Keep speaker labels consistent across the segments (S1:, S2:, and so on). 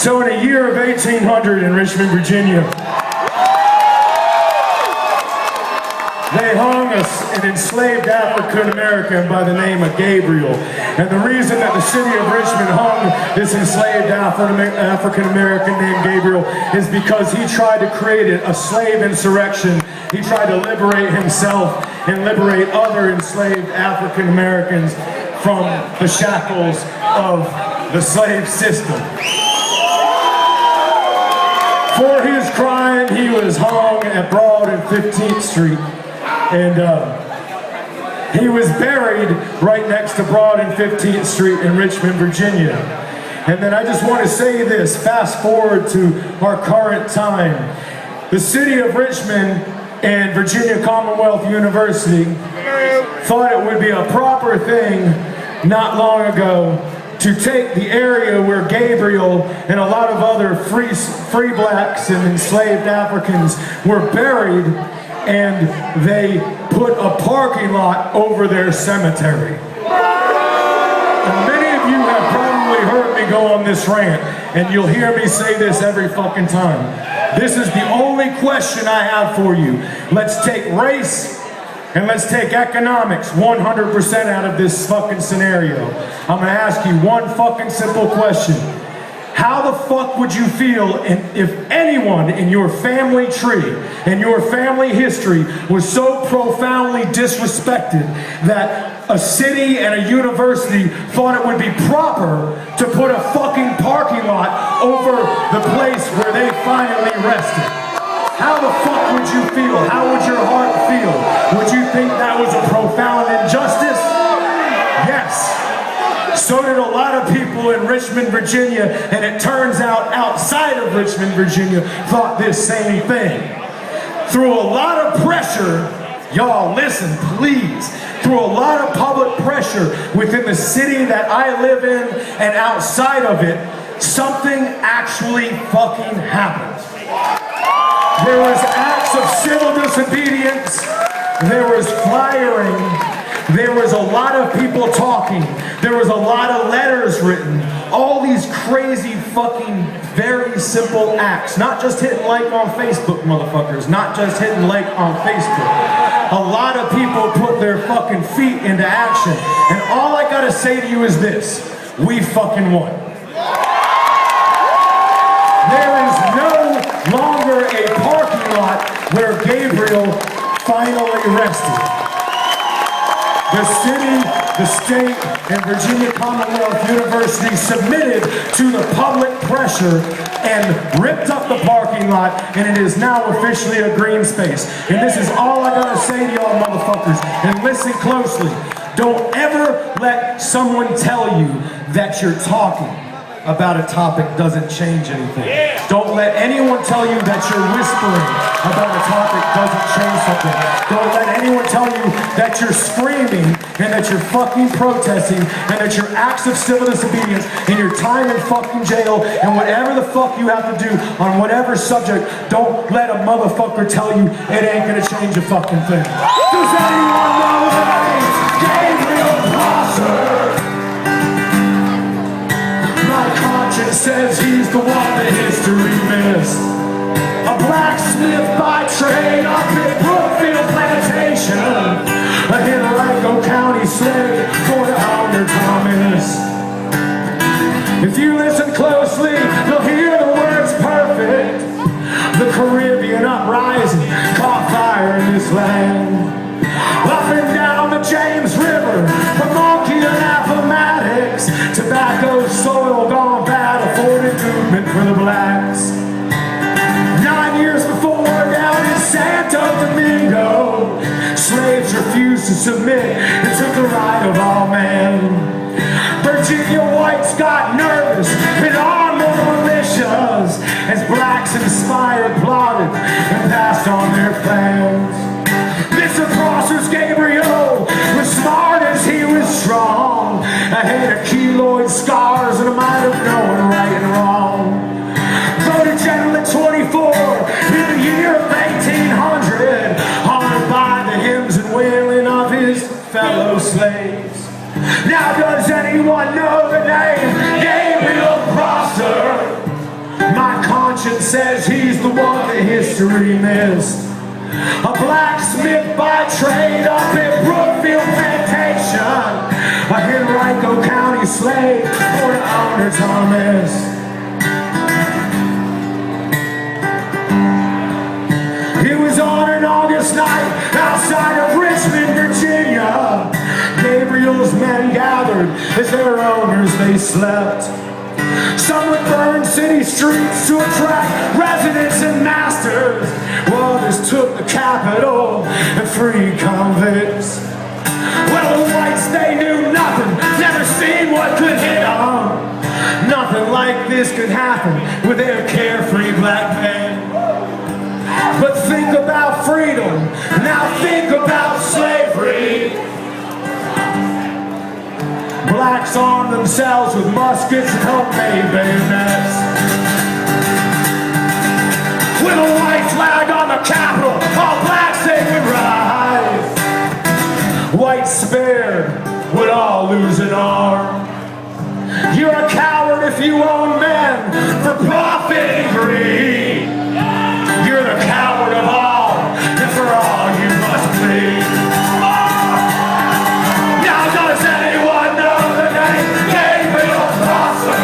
S1: So in a year of 1800 in Richmond, Virginia, they hung an enslaved African American by the name of Gabriel. And the reason that the city of Richmond hung this enslaved African American named Gabriel is because he tried to create a slave insurrection. He tried to liberate himself and liberate other enslaved African Americans from the shackles of the slave system. For his crime, he was hung at Broad and 15th Street. And he was buried right next to Broad and 15th Street in Richmond, Virginia. And then I just want to say this, fast forward to our current time. The city of Richmond and Virginia Commonwealth University thought it would be a proper thing not long ago to take the area where Gabriel and a lot of other free blacks and enslaved Africans were buried, and they put a parking lot over their cemetery. And many of you have probably heard me go on this rant, and you'll hear me say this every fucking time. This is the only question I have for you. Let's take race and let's take economics 100% out of this fucking scenario. I'm gonna ask you one fucking simple question. How the fuck would you feel if anyone in your family tree, in your family history, was so profoundly disrespected that a city and a university thought it would be proper to put a fucking parking lot over the place where they finally rested? How the fuck would you feel? How would your heart feel? Would you think that was a profound injustice? Yes. So did a lot of people in Richmond, Virginia, and it turns out outside of Richmond, Virginia, thought this same thing. Through a lot of pressure, y'all listen, please, through a lot of public pressure within the city that I live in and outside of it, something actually fucking happened. There was acts of civil disobedience, there was flyering, there was a lot of people talking, there was a lot of letters written, all these crazy fucking very simple acts. Not just hitting like on Facebook, motherfuckers, not just hitting like on Facebook. A lot of people put their fucking feet into action. And all I gotta say to you is this, we fucking won. There is no longer a parking lot where Gabriel finally rested. The city, the state, and Virginia Commonwealth University submitted to the public pressure and ripped up the parking lot, and it is now officially a green space. And this is all I gotta say to y'all motherfuckers, and listen closely. Don't ever let someone tell you that you're talking about a topic doesn't change anything. Don't let anyone tell you that you're whispering about a topic doesn't change something. Don't let anyone tell you that you're screaming and that you're fucking protesting and that your acts of civil disobedience and your time in fucking jail and whatever the fuck you have to do on whatever subject, don't let a motherfucker tell you it ain't gonna change a fucking thing. Does anyone know the name Gabriel Prosser? It says he's the one that history missed. A blacksmith by trade up in Brookfield Plantation, a Henrico County slave for the owner Thomas. If you listen closely, you'll hear the words perfect. The Caribbean uprising caught fire in this land. Up and down the James River, from Monkey to Appomattox, tobacco soil gone bad, afforded movement for the blacks. 9 years before, down in Santo Domingo, slaves refused to submit and took the right of all men. Virginia whites got nervous and armed the militias as blacks inspired, plotted, and passed on their plans. Mr. Prosser's Gabriel was smart as he was strong. I had a keloid scars and I might have known right and wrong. Voted general at 24 in the year of 1800, honored by the hymns and wailing of his fellow slaves. Now does anyone know the name Gabriel Prosser? says he's the one that history missed. A blacksmith by trade up in Brookfield Plantation, a Henrico County slave for the owner Thomas. He was on an August night outside of Richmond, Virginia. Gabriel's men gathered as their owners they slept. Some would burn city streets to attract residents and masters, while others took the capital and freed convicts. Well, the whites, they knew nothing, never seen what could hit them. Nothing like this could happen with their carefree black men. But think about freedom, now think about slavery. Blacks armed themselves with muskets and homemade bayonets. With a white flag on the Capitol, all blacks they would rise. Whites spared would all lose an arm. You're a coward if you own men for profit and greed. You're the coward of all, and for all you must bleed. Now does anyone know the name Gabriel Prosser?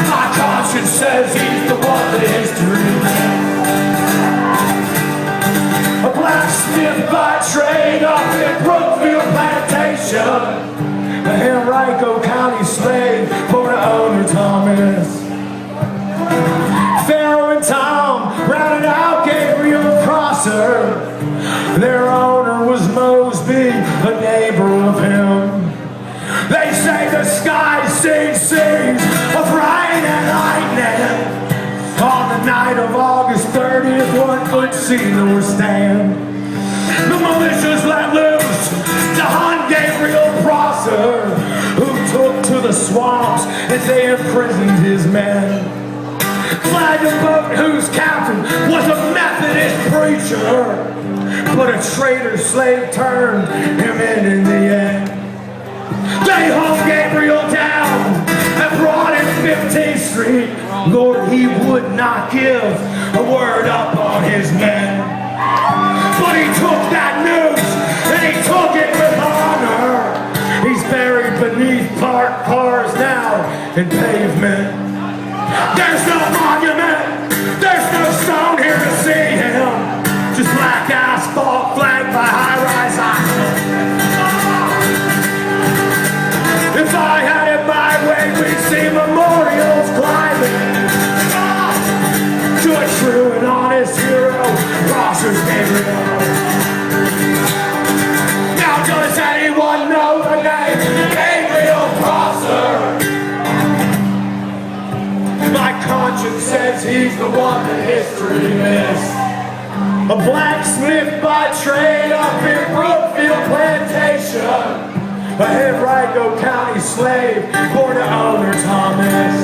S1: My conscience says he's the one that history made. A blacksmith by trade up in Brookfield Plantation, a Henrico County slave for the owner Thomas. Pharaoh and Tom rounded out Gabriel Prosser. Their owner was Mosby, a neighbor of him. They say the sky sings of rain and lightning. On the night of August 30th, one could see the stand. The militias let loose to hunt Gabriel Prosser, who took to the swamps as they imprisoned his men. Flagged a boat whose captain was a Methodist preacher, but a traitor slave turned him in the end. They hung Gabriel down and brought him 15th Street. Lord, he would not give a word up on his men. But he took that news and he took it with honor. He's buried beneath parked cars now in pavement. There's no monument, there's no stone here to see him. Just black asphalt flanked by high-rise houses. If I had it my way, we'd see memorials climbing to a true and honest hero, Prosser's Gabriel. Now does anyone know the name Gabriel Prosser? My conscience says he's the one that history missed. A blacksmith by trade up in Brookfield Plantation, a Henrico County slave for the owner Thomas.